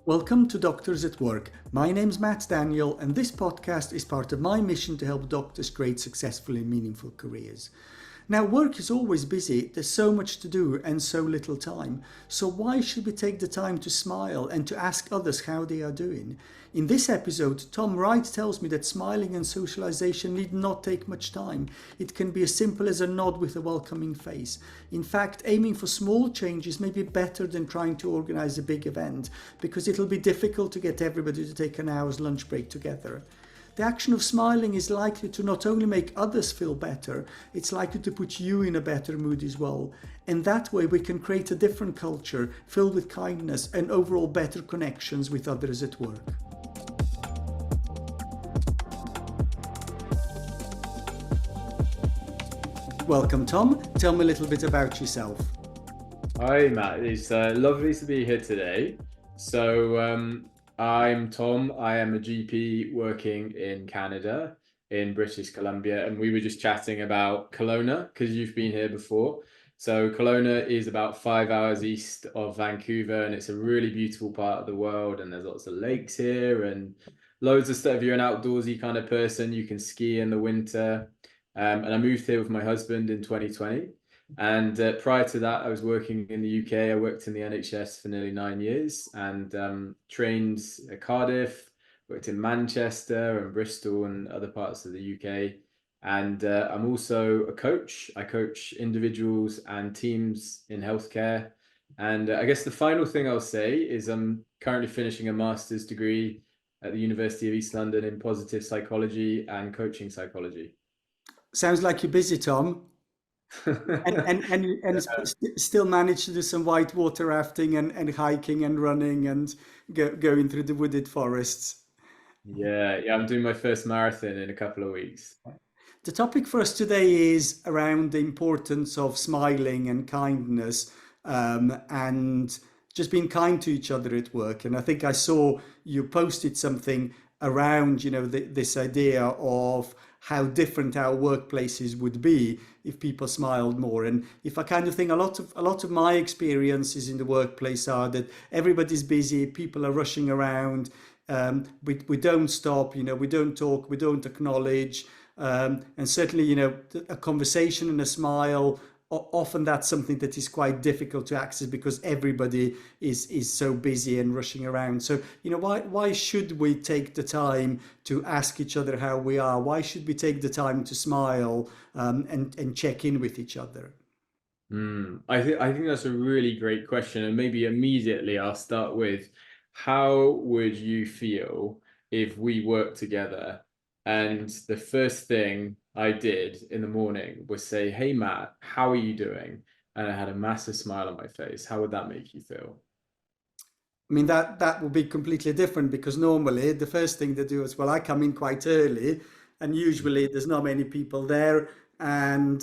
Welcome to Doctors at Work. My name's Matt Daniel, and this podcast is part of my mission to help doctors create successful and meaningful careers. Now, work is always busy, there's so much to do and so little time. So why should we take the time to smile and to ask others how they are doing? In this episode, Tom Wright tells me that smiling and socialization need not take much time. It can be as simple as a nod with a welcoming face. In fact, aiming for small changes may be better than trying to organize a big event, because it'll be difficult to get everybody to take an hour's lunch break together. The action of smiling is likely to not only make others feel better, it's likely to put you in a better mood as well. And that way we can create a different culture filled with kindness and overall better connections with others at work. Welcome, Tom. Tell me a little bit about yourself. Hi, Matt. It's lovely to be here today. I'm Tom. I am a GP working in Canada, in British Columbia, and we were just chatting about Kelowna because you've been here before. So Kelowna is about 5 hours east of Vancouver, and it's a really beautiful part of the world, and there's lots of lakes here and loads of stuff. If you're an outdoorsy kind of person, you can ski in the winter. And I moved here with my husband in 2020. And prior to that, I was working in the UK. I worked in the NHS for nearly 9 years and trained at Cardiff, worked in Manchester and Bristol and other parts of the UK. And I'm also a coach. I coach individuals and teams in healthcare. And I guess the final thing I'll say is I'm currently finishing a master's degree at the University of East London in positive psychology and coaching psychology. Sounds like you're busy, Tom. And still manage to do some whitewater rafting and hiking and running and going through the wooded forests. Yeah, I'm doing my first marathon in a couple of weeks. The topic for us today is around the importance of smiling and kindness, and just being kind to each other at work. And I think I saw you posted something around, this idea of how different our workplaces would be if people smiled more. And if I kind of think a lot of my experiences in the workplace are that everybody's busy, people are rushing around, we don't stop, we don't talk, we don't acknowledge, and certainly, a conversation and a smile. Often that's something that is quite difficult to access because everybody is so busy and rushing around. So, why should we take the time to ask each other how we are? Why should we take the time to smile, and check in with each other? I think that's a really great question, and maybe immediately I'll start with, how would you feel if we worked together and the first thing I did in the morning was say, "Hey Matt, how are you doing?" And I had a massive smile on my face. How would that make you feel? I mean, that would be completely different because normally the first thing they do is, well, I come in quite early, and usually there's not many people there, and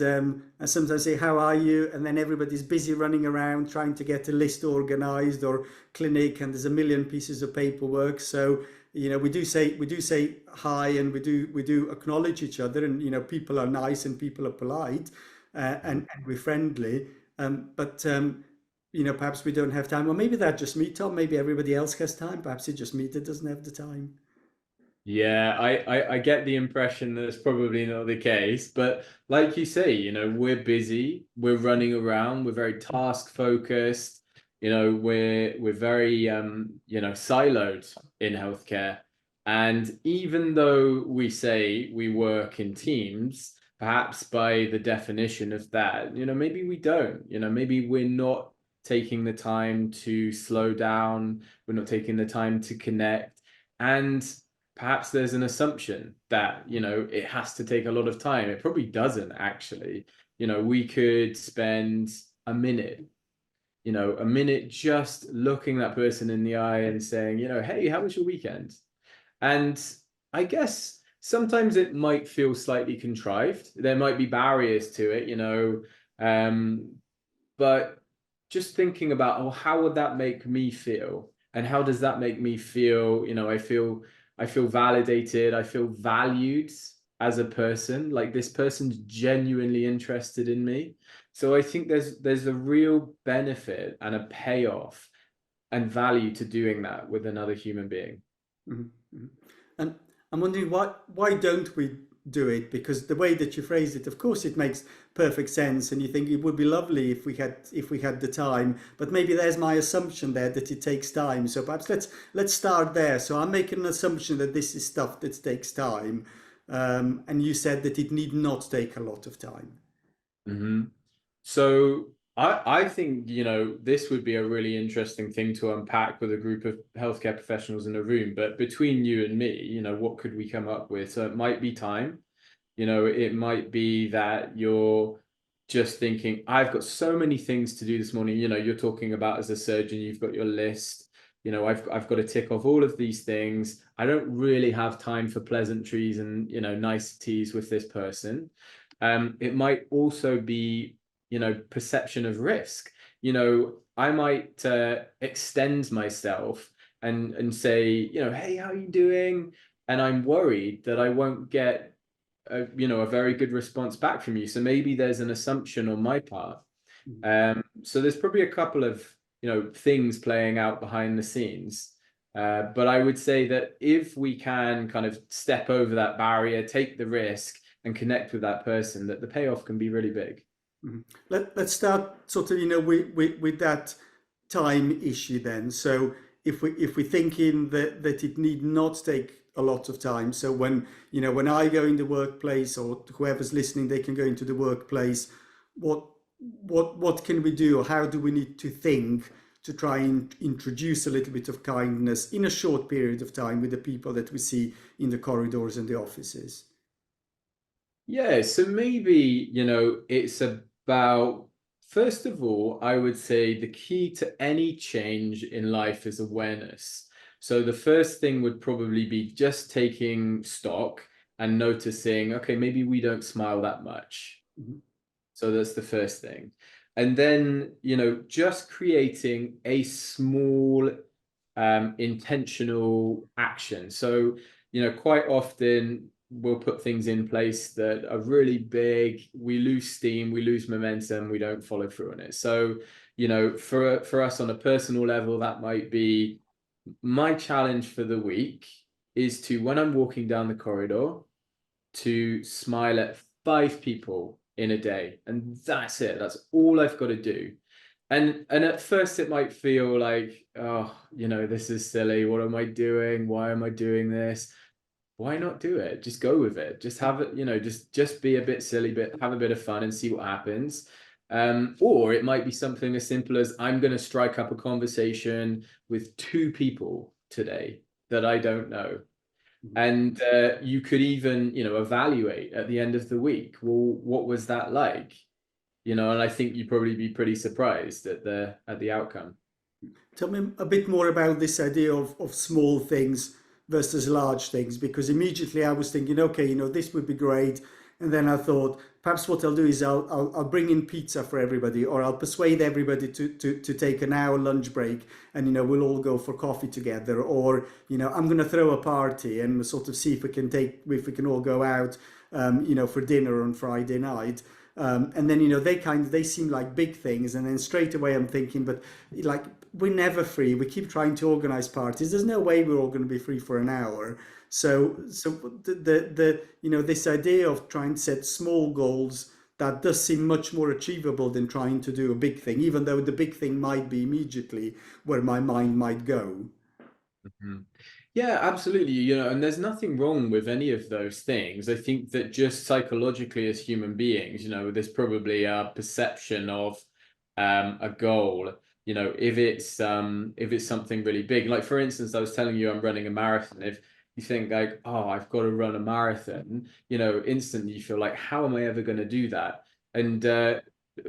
sometimes say, "How are you?" And then everybody's busy running around trying to get a list organized or clinic, and there's a million pieces of paperwork. So we do say hi, and we do acknowledge each other, and people are nice and people are polite, and we're friendly, but perhaps we don't have time, or maybe that's just me, Tom. Maybe everybody else has time. Perhaps it's just me that doesn't have the time. Yeah, I get the impression that it's probably not the case, but like you say, we're busy, we're running around, we're very task focused, we're very siloed in healthcare. And even though we say we work in teams, perhaps by the definition of that, maybe we don't, maybe we're not taking the time to slow down, we're not taking the time to connect. And perhaps there's an assumption that it has to take a lot of time. It probably doesn't actually. We could spend a minute a minute just looking that person in the eye and saying, "Hey, how was your weekend?" And I guess sometimes it might feel slightly contrived. There might be barriers to it, but just thinking about, oh, how would that make me feel? And how does that make me feel? I feel validated, I feel valued as a person, like this person's genuinely interested in me. So I think there's a real benefit and a payoff and value to doing that with another human being. Mhm, mhm. And I'm wondering why don't we do it? Because the way that you phrase it, of course, it makes perfect sense, and you think it would be lovely if we had the time. But maybe there's my assumption there that it takes time. So perhaps let's start there. So I'm making an assumption that this is stuff that takes time, and you said that it need not take a lot of time. Mm-hmm. So I think, this would be a really interesting thing to unpack with a group of healthcare professionals in a room. But between you and me, what could we come up with? So it might be time. It might be that you're just thinking, I've got so many things to do this morning. You're talking about, as a surgeon, you've got your list. I've got to tick off all of these things. I don't really have time for pleasantries and, niceties with this person. It might also be, perception of risk. I might extend myself and say, hey, how are you doing? And I'm worried that I won't get a very good response back from you. So maybe there's an assumption on my part. So there's probably a couple of things playing out behind the scenes. But I would say that if we can kind of step over that barrier, take the risk, and connect with that person, that the payoff can be really big. Mhm. Let's start sort of, with that time issue then. So if we thinking that it need not take a lot of time. So when I go in the workplace, or whoever's listening, they can go into the workplace. What what can we do, or how do we need to think to try and introduce a little bit of kindness in a short period of time with the people that we see in the corridors and the offices? Yeah, so maybe, it's about, first of all, I would say the key to any change in life is awareness. So the first thing would probably be just taking stock and noticing, okay, maybe we don't smile that much. Mhm. So that's the first thing. And then, just creating a small intentional action. So, quite often we'll put things in place that are really big. We lose steam, we lose momentum, we don't follow through on it. So, for us on a personal level, that might be my challenge for the week is to, when I'm walking down the corridor, to smile at 5 people in a day, and that's it. That's all I've got to do. And at first it might feel like, oh, this is silly. What am I doing? Why am I doing this? Why not do it? Just go with it. Just have it, just be a bit silly, but have a bit of fun and see what happens. Or it might be something as simple as, I'm going to strike up a conversation with 2 people today that I don't know. And you could even, evaluate at the end of the week, well, what was that like? And I think you'd probably be pretty surprised at the outcome. Tell me a bit more about this idea of small things versus large things, because immediately I was thinking, okay, this would be great. And then I thought, perhaps what I'll do is I'll bring in pizza for everybody, or I'll persuade everybody to take an hour lunch break, and, we'll all go for coffee together. Or, I'm going to throw a party and sort of see if we can all go out, for dinner on Friday night. And then, they seem like big things. And then straight away I'm thinking, but like, we're never free. We keep trying to organize parties. There's no way we're all going to be free for an hour. So this idea of trying to set small goals, that does seem much more achievable than trying to do a big thing, even though the big thing might be immediately where my mind might go. Mhm. Yeah, absolutely. And there's nothing wrong with any of those things. I think that just psychologically as human beings, there's probably a perception of a goal. If it's something really big, like for instance, I was telling you I'm running a marathon. If you think like, oh, I've got to run a marathon, instantly you feel like, how am I ever going to do that? And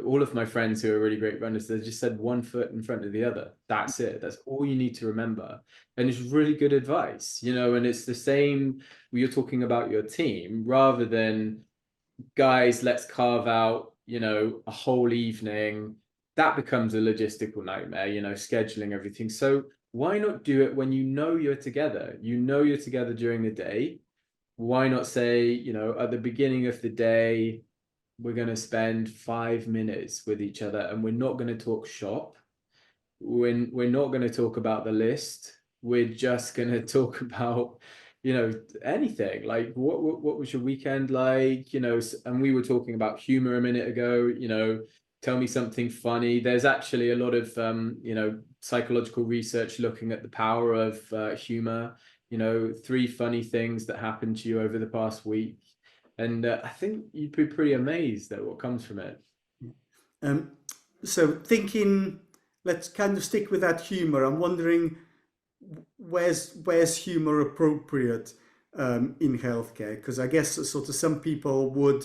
all of my friends who are really great runners, they just said 1 foot in front of the other. That's it. That's all you need to remember. And it's really good advice, and it's the same when you're talking about your team, rather than, guys, let's carve out, a whole evening. That becomes a logistical nightmare, scheduling everything. So why not do it when you're together? You're together during the day. Why not say, at the beginning of the day, we're going to spend 5 minutes with each other, and we're not going to talk shop. we're not going to talk about the list. We're just going to talk about, anything. Like what was your weekend like? And we were talking about humor a minute ago. Tell me something funny. There's actually a lot of psychological research looking at the power of humor. 3 funny things that happened to you over the past week, and I think you'd be pretty amazed at what comes from it. Um, so thinking, let's kind of stick with that humor. I'm wondering where's humor appropriate in healthcare? Because I guess sort of some people would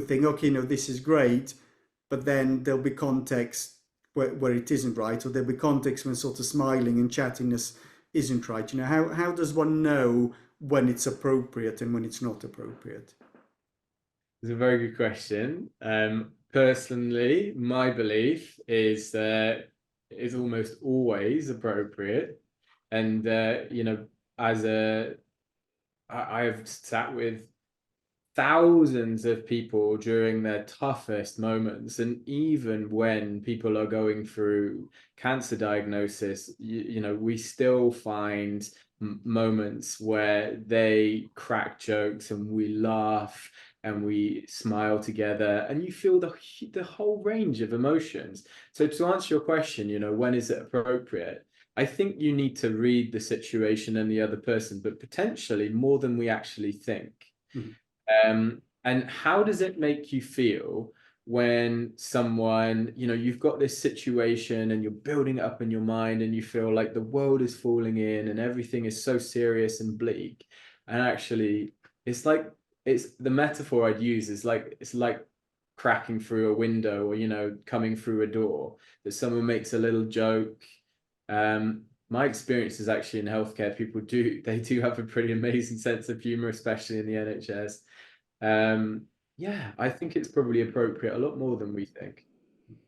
think, okay, no, this is great, but then there'll be context where it isn't right, or there'll be context when sort of smiling and chattiness isn't right. How does one know when it's appropriate and when it's not appropriate? It's a very good question. Personally, my belief is that it's almost always appropriate. And as I have sat with thousands of people during their toughest moments, and even when people are going through cancer diagnosis, we still find moments where they crack jokes and we laugh and we smile together, and you feel the whole range of emotions. So to answer your question, when is it appropriate? I think you need to read the situation and the other person, but potentially more than we actually think. Mhm. And how does it make you feel when someone, you've got this situation and you're building it up in your mind and you feel like the world is falling in and everything is so serious and bleak. And actually, it's like, it's the metaphor I'd use is like, it's like cracking through a window, or, coming through a door, that someone makes a little joke. My experience is actually in healthcare, they do have a pretty amazing sense of humor, especially in the NHS. Um, yeah, I think it's probably appropriate a lot more than we think.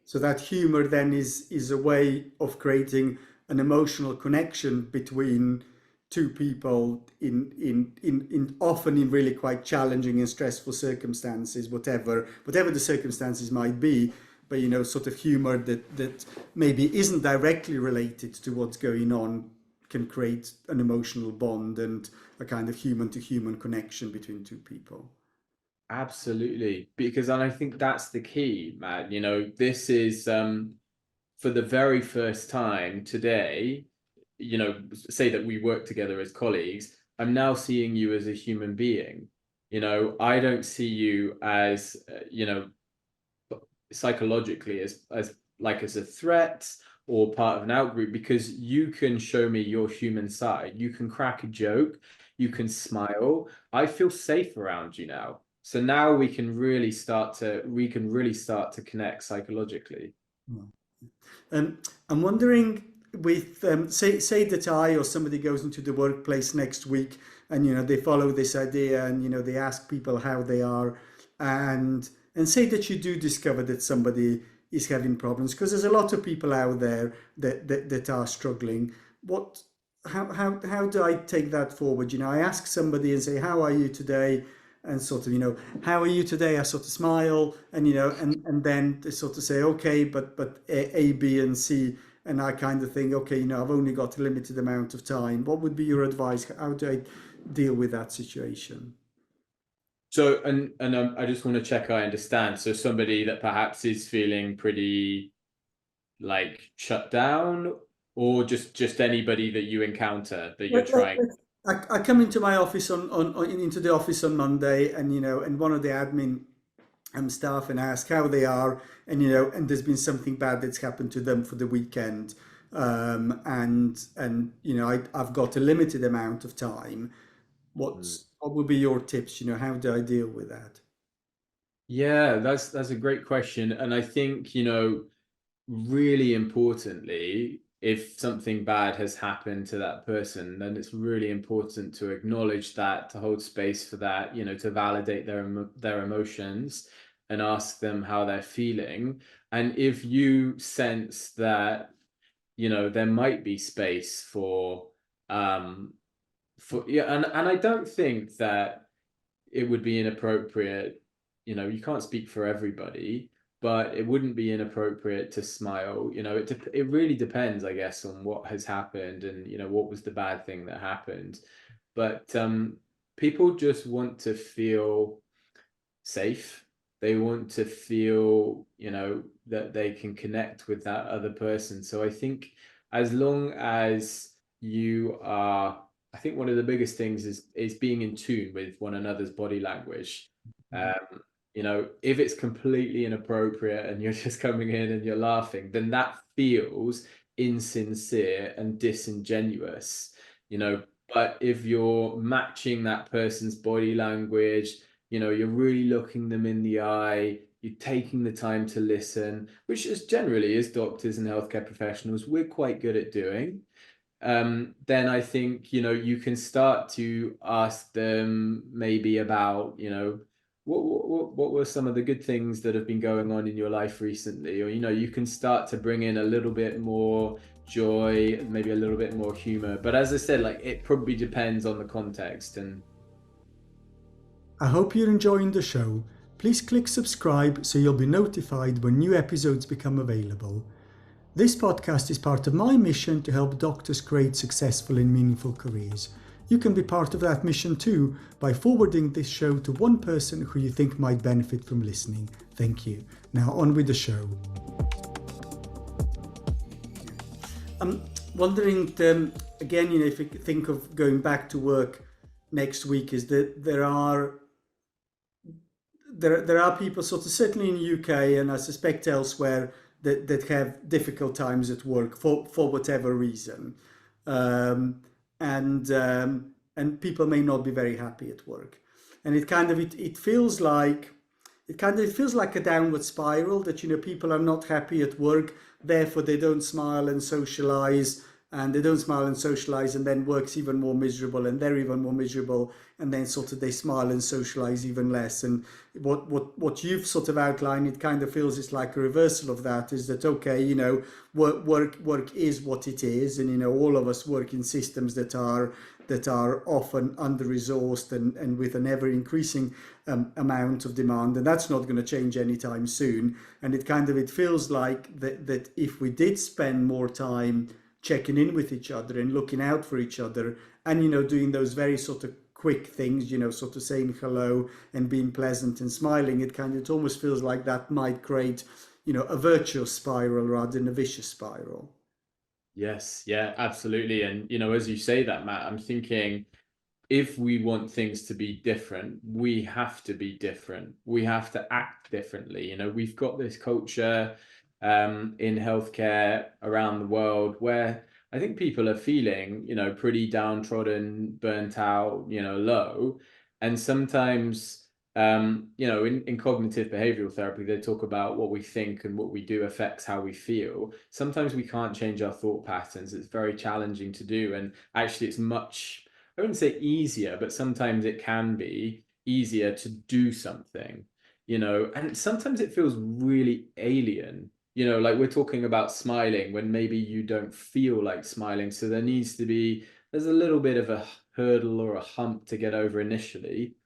So that humor then is a way of creating an emotional connection between two people in often in really quite challenging and stressful circumstances, whatever the circumstances might be. But sort of humor that maybe isn't directly related to what's going on can create an emotional bond and a kind of human to human connection between two people. Absolutely, because and I think that's the key, Matt. This is for the very first time today, say that we work together as colleagues, I'm now seeing you as a human being. I don't see you as psychologically as like as a threat or part of an outgroup, because you can show me your human side. You can crack a joke, you can smile. I feel safe around you now. So now we can really start to connect psychologically. I'm wondering with say that I or somebody goes into the workplace next week and they follow this idea and they ask people how they are and say that you do discover that somebody is having problems because there's a lot of people out there that are struggling. What how do I take that forward? I ask somebody and say, how are you today? And sort of, how are you today? I sort of smile and, and then they sort of say, okay, but A, B, and C. And I kind of think, okay, I've only got a limited amount of time. What would be your advice? How do I deal with that situation? So, and I just want to check I understand. So somebody that perhaps is feeling pretty like shut down, or just anybody that you encounter that you're trying. I come into my office into the office on Monday, and and one of the admin staff and ask how they are, and and there's been something bad that's happened to them for the weekend, and I've got a limited amount of time. What would be your tips? How do I deal with that? Yeah, that's a great question. And I think, really importantly, if something bad has happened to that person, then it's really important to acknowledge that, to hold space for that, to validate their emotions and ask them how they're feeling. And if you sense that, there might be space um yeah, and I don't think that it would be inappropriate. You can't speak for everybody, but it wouldn't be inappropriate to smile. It really depends, I guess, on what has happened and what was the bad thing that happened. But people just want to feel safe. They want to feel, that they can connect with that other person. So I think as long as you are, I think one of the biggest things is being in tune with one another's body language. If it's completely inappropriate and you're just coming in and you're laughing, then that feels insincere and disingenuous, but if you're matching that person's body language, you're really looking them in the eye, you're taking the time to listen, which is generally, as doctors and healthcare professionals, we're quite good at doing. Then I think, you can start to ask them maybe about, what were some of the good things that have been going on in your life recently? Or, you can start to bring in a little bit more joy, maybe a little bit more humor. But as I said, like, it probably depends on the context. And I hope you're enjoying the show. Please click subscribe so you'll be notified when new episodes become available. This podcast is part of my mission to help doctors create successful and meaningful careers. You can be part of that mission too by forwarding this show to one person who you think might benefit from listening. Thank you. Now on with the show. I'm wondering, again, if you think of going back to work next week, is that there are people, sort of certainly in the UK and I suspect elsewhere, that have difficult times at work for whatever reason, and people may not be very happy at work, and it feels like a downward spiral that people are not happy at work, therefore they don't smile and socialize, and then work's even more miserable, and they're even more miserable, and then sort of they smile and socialize even less. And what you've sort of outlined, it kind of feels it's like a reversal of that, is that okay, work is what it is, and all of us work in systems that are often under-resourced and with an ever-increasing amount of demand, and that's not going to change anytime soon. And it feels like that if we did spend more time checking in with each other and looking out for each other, and doing those very sort of quick things, sort of saying hello and being pleasant and smiling, it almost feels like that might create a virtuous spiral rather than a vicious spiral. yes, yeah, absolutely. And as you say that, Matt, I'm thinking, if we want things to be different, we have to be different. We have to act differently. We've got this culture in healthcare around the world where I think people are feeling, pretty downtrodden, burnt out, low. And sometimes, in cognitive behavioral therapy, they talk about what we think and what we do affects how we feel. Sometimes we can't change our thought patterns. It's very challenging to do. And actually, it's much, I wouldn't say easier, but sometimes it can be easier to do something, and sometimes it feels really alien. Like we're talking about smiling when maybe you don't feel like smiling. So there's a little bit of a hurdle or a hump to get over initially.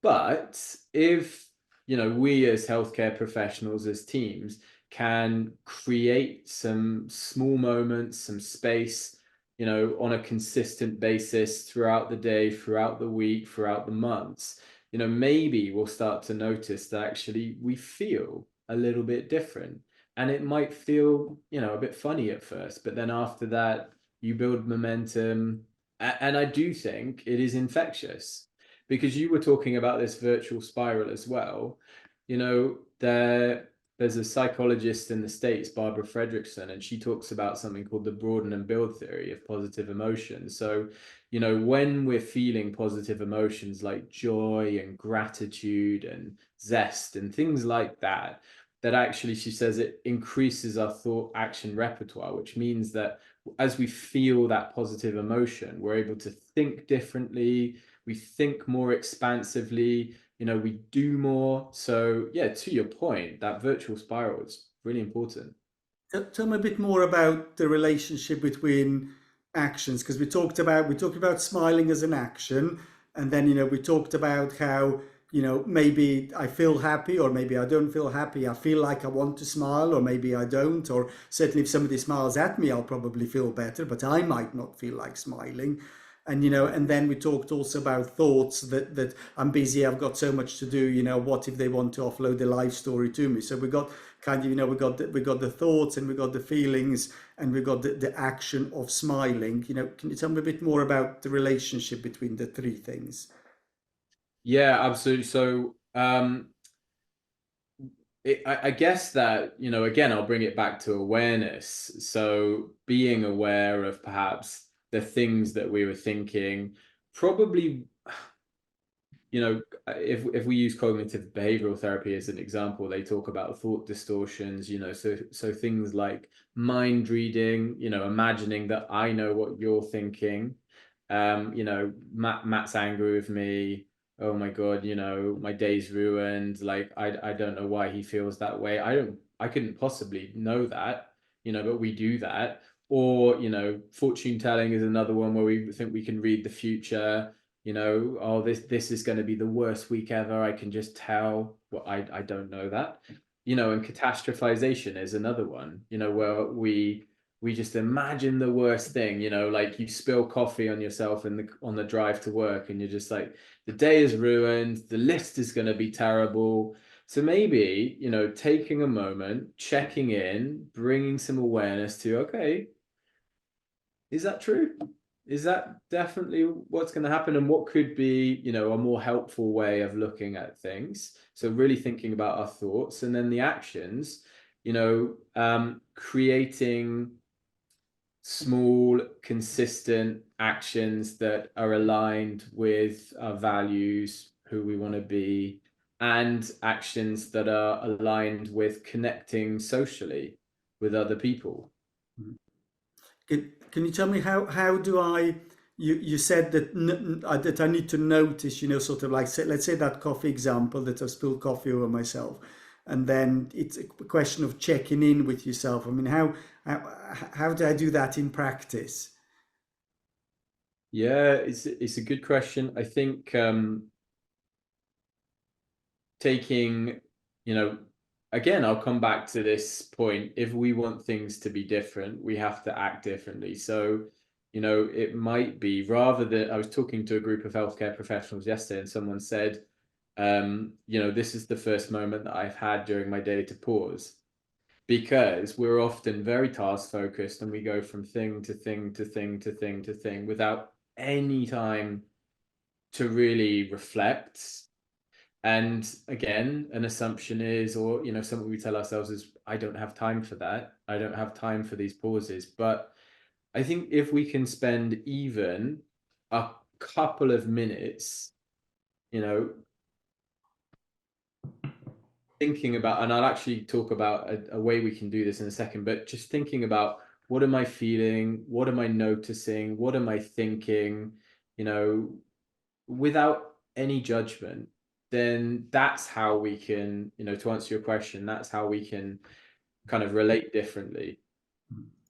But if, we as healthcare professionals, as teams, can create some small moments, some space, on a consistent basis throughout the day, throughout the week, throughout the months, maybe we'll start to notice that actually we feel a little bit different. And it might feel, a bit funny at first, but then after that, you build momentum. And I do think it is infectious, because you were talking about this virtual spiral as well. There's a psychologist in the States, Barbara Fredrickson, and she talks about something called the broaden and build theory of positive emotion. So, when we're feeling positive emotions like joy and gratitude and zest and things like that, that actually, she says, it increases our thought action repertoire, which means that as we feel that positive emotion, we're able to think differently, we think more expansively, we do more. So yeah, to your point, that virtual spiral is really important. Tell me a bit more about the relationship between actions, because we talked about smiling as an action, and then we talked about how maybe I feel happy or maybe I don't feel happy. I feel like I want to smile or maybe I don't. Or certainly if somebody smiles at me, I'll probably feel better, but I might not feel like smiling. And then we talked also about thoughts that I'm busy, I've got so much to do, what if they want to offload their life story to me? So we got kind of, we got the thoughts and we got the feelings and we got the action of smiling. Can you tell me a bit more about the relationship between the three things? Yeah, absolutely. So, I guess that, again, I'll bring it back to awareness. So being aware of perhaps the things that we were thinking, probably, if we use cognitive behavioral therapy as an example, they talk about thought distortions, so things like mind reading, imagining that I know what you're thinking. Matt's angry with me. Oh my God, my day's ruined. Like I don't know why he feels that way. I couldn't possibly know that, but we do that. Or, fortune telling is another one where we think we can read the future. Oh, this is going to be the worst week ever. I can just tell. Well, I don't know that. And catastrophization is another one, where we just imagine the worst thing, like you spill coffee on yourself on the drive to work and you're just like, the day is ruined, the list is going to be terrible. So maybe, taking a moment, checking in, bringing some awareness to, okay, is that true? Is that definitely what's going to happen? And what could be, a more helpful way of looking at things? So really thinking about our thoughts and then the actions, creating small, consistent actions that are aligned with our values, who we want to be, and actions that are aligned with connecting socially with other people. Can you tell me how do I you said that I need to notice, sort of like, say, let's say that coffee example that I spilled coffee over myself, and then it's a question of checking in with yourself. I mean, how do I do that in practice? Yeah, it's a good question. I think taking, you know, again, I'll come back to this point. If we want things to be different, we have to act differently. So, it might be rather than I was talking to a group of healthcare professionals yesterday, and someone said, this is the first moment that I've had during my day to pause because we're often very task focused and we go from thing to thing to thing to thing to thing without any time to really reflect. And again, an assumption is, or something we tell ourselves is, I don't have time for that. I don't have time for these pauses. But I think if we can spend even a couple of minutes, you know, thinking about, and I'll actually talk about a way we can do this in a second, but just thinking about, what am I feeling? What am I noticing? What am I thinking? You know, without any judgment, then that's how we can, to answer your question, that's how we can kind of relate differently.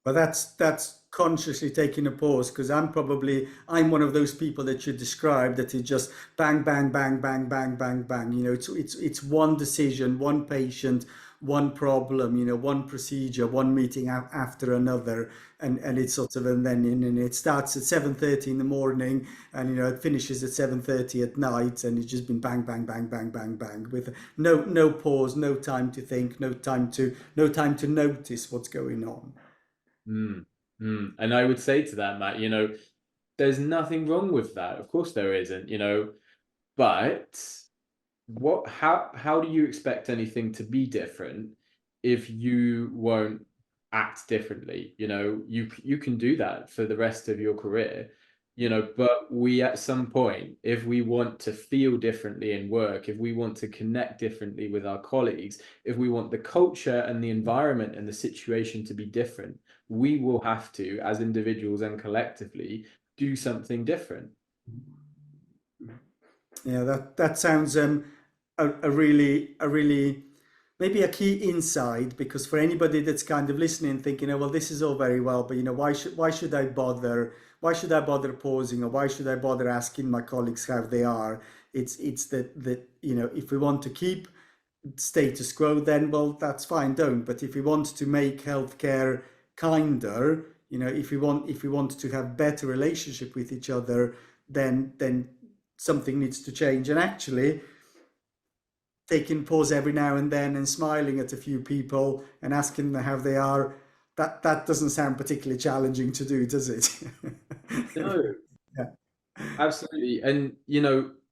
But that's consciously taking a pause, because I'm one of those people that you described, that it just bang bang bang bang bang bang bang. It's one decision, one patient, one problem, one procedure, one meeting after another, and it's sort of, and it starts at 7:30 in the morning, and it finishes at 7:30 at night, and it's just been bang bang bang bang bang bang, with no pause, no time to think, no time to notice what's going on. Mm, And I would say to that, Matt, there's nothing wrong with that. Of course there isn't, but how do you expect anything to be different if you won't act differently? You can do that for the rest of your career, but we, at some point, if we want to feel differently in work, if we want to connect differently with our colleagues, if we want the culture and the environment and the situation to be different, we will have to, as individuals and collectively, do something different. Yeah, that sounds a really maybe a key insight, because for anybody that's kind of listening, thinking, oh well, this is all very well, but why should I bother? why should I bother pausing, or why should I bother asking my colleagues how they are? It's that if we want to keep status quo, then well, that's fine, don't. But if we want to make healthcare kinder, if we want to have better relationship with each other, then something needs to change. And actually, taking pause every now and then and smiling at a few people and asking them how they are, that doesn't sound particularly challenging to do, does it? No, Yeah. absolutely. And,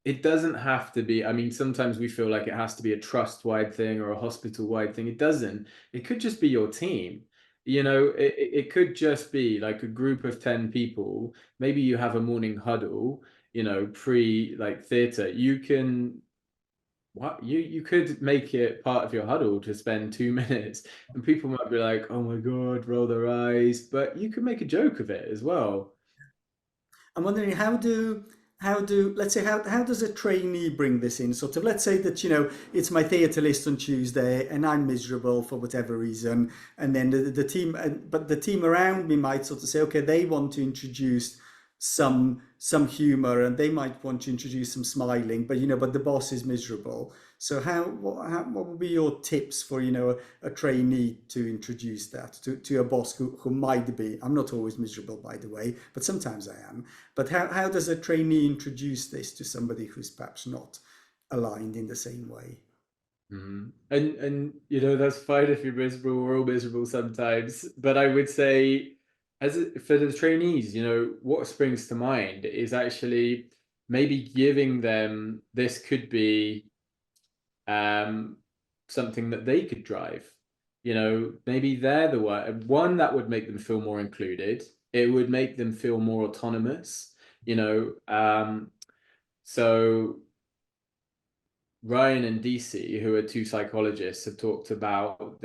it doesn't have to be, I mean, sometimes we feel like it has to be a trust-wide thing or a hospital-wide thing. It doesn't. It could just be your team. It could just be like a group of 10 people. Maybe you have a morning huddle, pre like theatre. You could make it part of your huddle to spend 2 minutes, and people might be like, "Oh my God," roll their eyes, but you could make a joke of it as well. I'm wondering how do let's say how does a trainee bring this in? Sort of, let's say that it's my theatre list on Tuesday and I'm miserable for whatever reason, and then the team, but the team around me might sort of say, okay, they want to introduce some humor, and they might want to introduce some smiling, but the boss is miserable. So what would be your tips for a trainee to introduce that to a boss who might be? I'm not always miserable, by the way, but sometimes I am. But how does a trainee introduce this to somebody who's perhaps not aligned in the same way? And that's fine if you're miserable. We're all miserable sometimes, but I would say, for the trainees, what springs to mind is actually maybe giving them, this could be um, something that they could drive. Maybe they're the one that would make them feel more included. It would make them feel more autonomous. So Ryan and DC, who are two psychologists, they talked about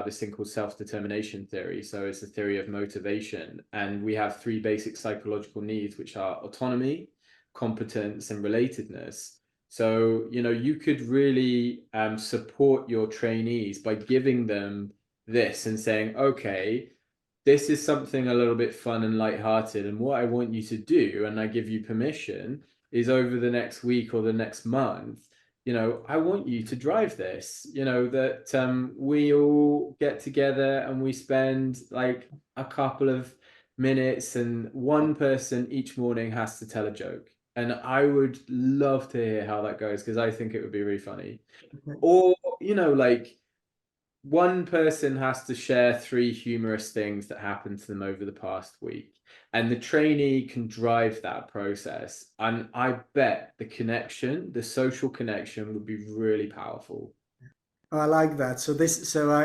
this thing called self-determination theory. So it's a theory of motivation. And we have three basic psychological needs, which are autonomy, competence, and relatedness. So, you could really support your trainees by giving them this and saying, okay, this is something a little bit fun and lighthearted. And what I want you to do, and I give you permission, is over the next week or the next month, I want you to drive this, that we all get together and we spend like a couple of minutes, and one person each morning has to tell a joke. And I would love to hear how that goes, because I think it would be really funny. Or, like, one person has to share three humorous things that happened to them over the past week, and the trainee can drive that process. And I bet the social connection would be really powerful. Oh, I like that. So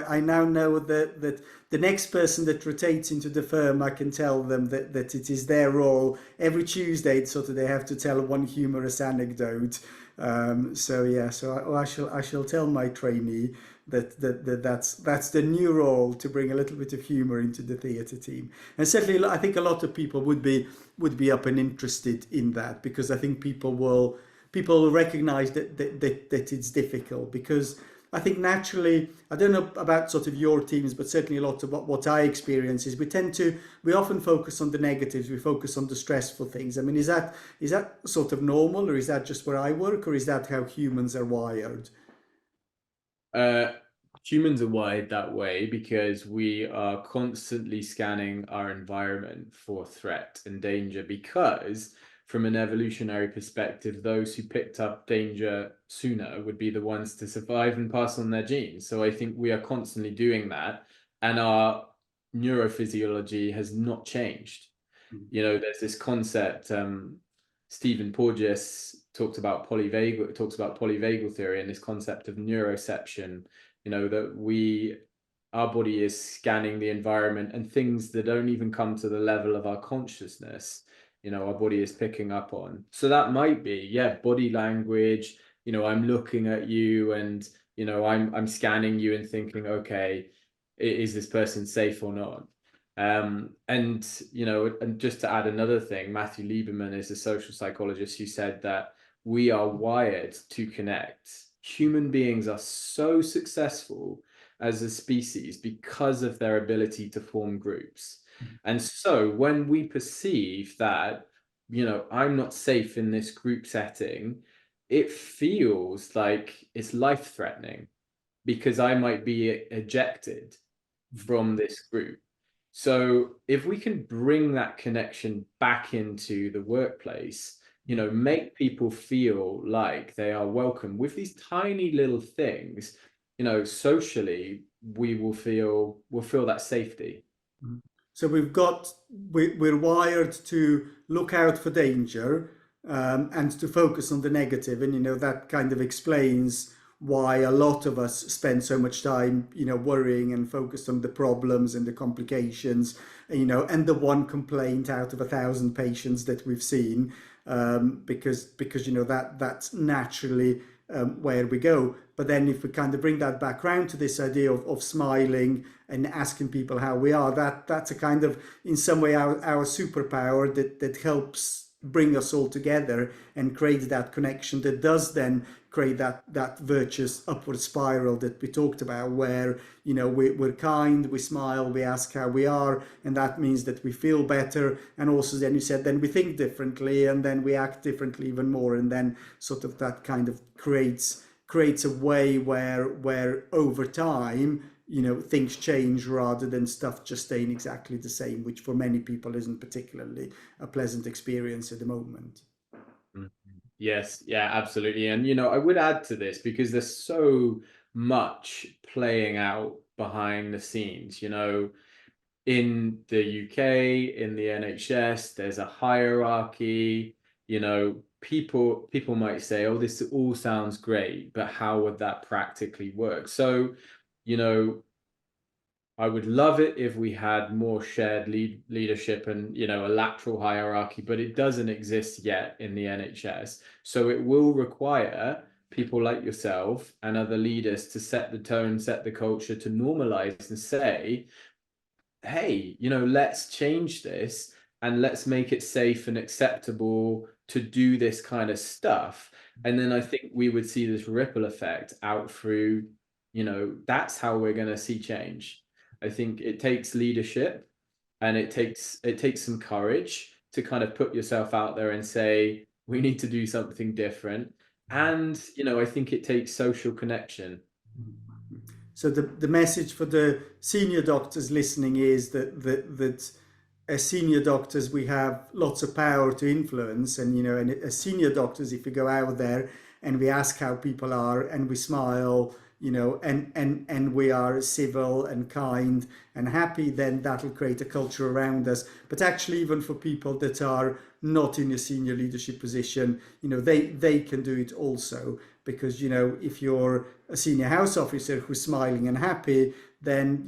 I now know that the next person that rotates into the firm, I can tell them that it is their role every Tuesday. Sort of, they have to tell one humorous anecdote. So yeah, so I shall tell my trainee that's the new role, to bring a little bit of humor into the theatre team. And certainly, I think a lot of people would be up and interested in that, because I think people will recognize that it's difficult, because I think naturally, I don't know about sort of your teams, but certainly a lot of what I experience is we often focus on the negatives, we focus on the stressful things. I mean, is that sort of normal, or is that just where I work, or is that how humans are wired? Uh, Humans are wired that way because we are constantly scanning our environment for threat and danger. Because, from an evolutionary perspective, those who picked up danger sooner would be the ones to survive and pass on their genes. So I think we are constantly doing that, and our neurophysiology has not changed. There's this concept, Stephen Porges talks about polyvagal theory, and this concept of neuroception, that our body is scanning the environment, and things that don't even come to the level of our consciousness, our body is picking up on. So that might be, yeah, body language. I'm looking at you, and I'm scanning you and thinking, okay, is this person safe or not? And just to add another thing, Matthew Lieberman is a social psychologist who said that we are wired to connect. Human beings are so successful as a species because of their ability to form groups. And so when we perceive that, I'm not safe in this group setting, it feels like it's life threatening because I might be ejected from this group. So if we can bring that connection back into the workplace, make people feel like they are welcome with these tiny little things, socially, we'll feel that safety. Mhm. So we're wired to look out for danger, and to focus on the negative, and that kind of explains why a lot of us spend so much time worrying and focused on the problems and the complications, and the one complaint out of 1,000 patients that we've seen, because that's naturally where we go. But then if we kind of bring that back round to this idea of smiling and asking people how we are, that's a kind of, in some way, our superpower that helps bring us all together and create that connection that does then create that virtuous upward spiral that we talked about, where we're kind, we smile, we ask how we are, and that means that we feel better, and also then you said then we think differently, and then we act differently even more, and then sort of that kind of creates a way where over time things change rather than stuff just staying exactly the same, which for many people isn't particularly a pleasant experience at the moment. Mhm. Yes, yeah, absolutely. And I would add to this because there's so much playing out behind the scenes. In the UK, in the NHS, there's a hierarchy. People might say, "Oh, this all sounds great, but how would that practically work?" So, you know, I would love it if we had more shared leadership and a lateral hierarchy, but it doesn't exist yet in the NHS. So it will require people like yourself and other leaders to set the tone, set the culture, to normalize and say, hey, let's change this and let's make it safe and acceptable to do this kind of stuff. And then I think we would see this ripple effect out through, that's how we're going to see change. I think it takes leadership, and it takes some courage to kind of put yourself out there and say, we need to do something different. And, I think it takes social connection. So the message for the senior doctors listening is that as senior doctors we have lots of power to influence, and as senior doctors, if we go out there and we ask how people are and we smile, and we are civil and kind and happy, then that'll create a culture around us. But actually, even for people that are not in a senior leadership position, they can do it also, because if you're a senior house officer who's smiling and happy, then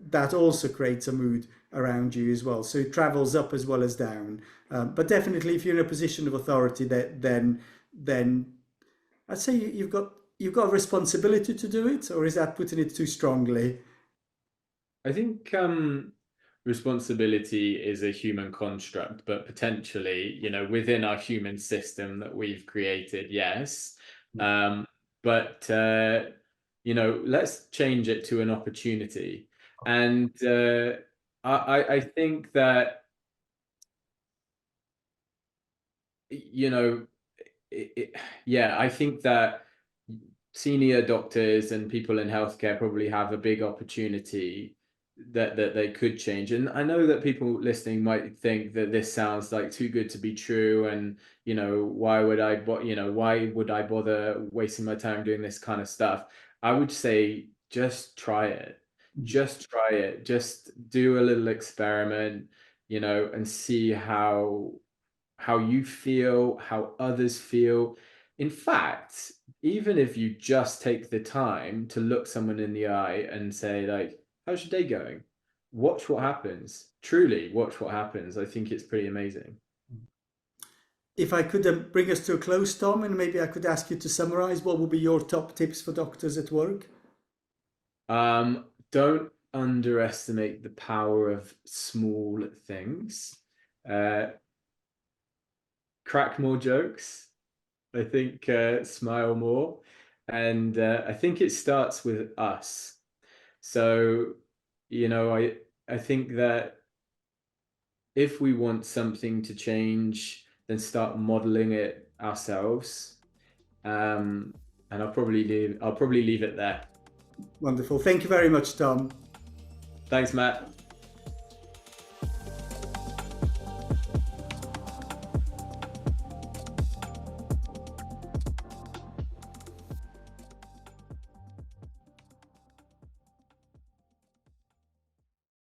that also creates a mood around you as well. So it travels up as well as down. But definitely, if you're in a position of authority, then I'd say you've got a responsibility to do it, or is that putting it too strongly? I think responsibility is a human construct, but potentially, within our human system that we've created, yes. Um, but let's change it to an opportunity. And I think that, you know, yeah, I think that senior doctors and people in healthcare probably have a big opportunity that they could change. And I know that people listening might think that this sounds like too good to be true, and why would I bother wasting my time doing this kind of stuff? I would say just try it. Just try it. Just do a little experiment, and see how you feel, how others feel. In fact, even if you just take the time to look someone in the eye and say, like, how's your day going? Watch what happens. Truly, watch what happens. I think it's pretty amazing. If I could bring us to a close, Tom, and maybe I could ask you to summarize, what would be your top tips for doctors at work? Don't underestimate the power of small things. Uh, crack more jokes. I think smile more. And I think it starts with us. So, I think that if we want something to change, then start modeling it ourselves. And I'll probably leave it there. Wonderful. Thank you very much, Tom. Thanks, Matt.